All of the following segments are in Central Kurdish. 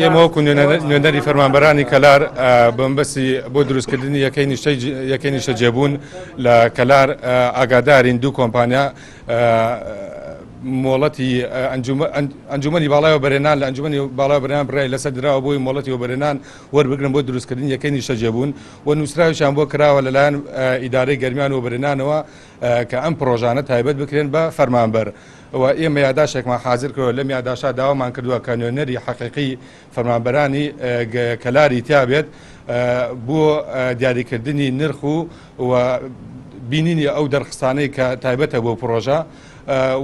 ئێمە وەکو نوێنەری فەرمانبەرانی کەلار بەمبەستی بۆ دروستکردنی یەکەی نیشتە جێبوون لە کەلار ئاگادارین دوو کۆمپانیا مۆڵەتی ئەنجومەنی باڵای وەبەرهێنان لە ئەنجومەنی باڵای وەبەرهێنان بڕای لەسەر دراوە بۆی مۆڵەتی وەبەرهێنان وەربگرن بۆ دروستکردنی یەکەی نیشتە جێبوون و نووسراویشیان بۆ کراوە لەلایەن ئیدارەی گەرمیان وەبەرهێنانەوە کە ئەم پرۆژانە تایبەت بکرێن بە فەرمانبەر و ئێمە یاداشێکمان حازر کردەوە لەم یاداشا داوامان کردووە کە نوێنەری حەقیقی فەرمانبەرانی کەلاری تیابێت بۆ دیاریکردنی نرخ و بینینی ئەو دەرخستانەی کە تایبەتە بۆ پرۆژە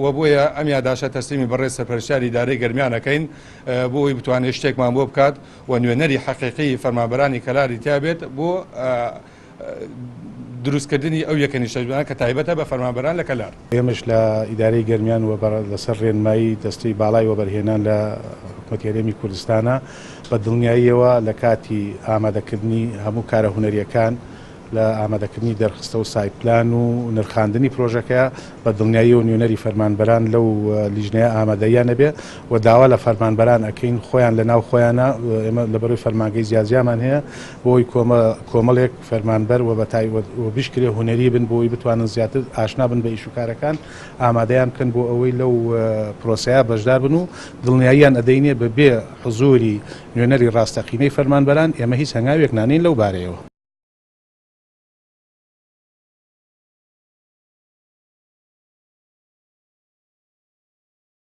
و بۆیە ئەم یاداشە تەسلیمی بەڕێز سەرپەرشتیاری ئیدارەی گەرمیانەکەین بۆی بتوانێت شتێکمان بۆ بکات و نوێنەری حەقیقی فەرمانبەرانی کەلاری تیابێت بۆ دروستکردنی ئەو یەکەی نیشتە جێبوونە کە تایبەتە بە فەرمانبەران لە کەلار. ئێمەش لە ئیدارەی گەرمیان و لەسەر ڕێنمایی دەستەی باڵای وەبەرهێنان لە حکوومەتی هەرێمی کوردستانە بە دڵنیاییەوە لە کاتی ئامادەکردنی هەموو کارە هونەریەکان لە ئامادەکردنی دەرخستە و سایپلان و نرخاندنی پرۆژەکە بە دڵنیایی و نوێنەری فەرمانبەران لەو لیژنەیە ئامادەیانە بێ و داوا لە فەرمانبەران ئەکەین خۆیان لە ناو خۆیانە ئێمە لەبەرەوەی فەرمانگەی زیازیامان هەیە بۆی کۆمەڵێک فەرمانبەر و بشکرێ هونەری بن بۆی بتوانن زیاتر ئاشنا بن بە ئیشوکارەکان ئامادەیان بکەن بۆ ئەوەی لەو پرۆسەیە بەشدار بن و دڵنیاییان ئەدەینێ بەبێ حزوری نوێنەری ڕاستەقینەی فەرمانبەران ئێمە هیچ هەنگاوێک نانین لەو بارەیەوە.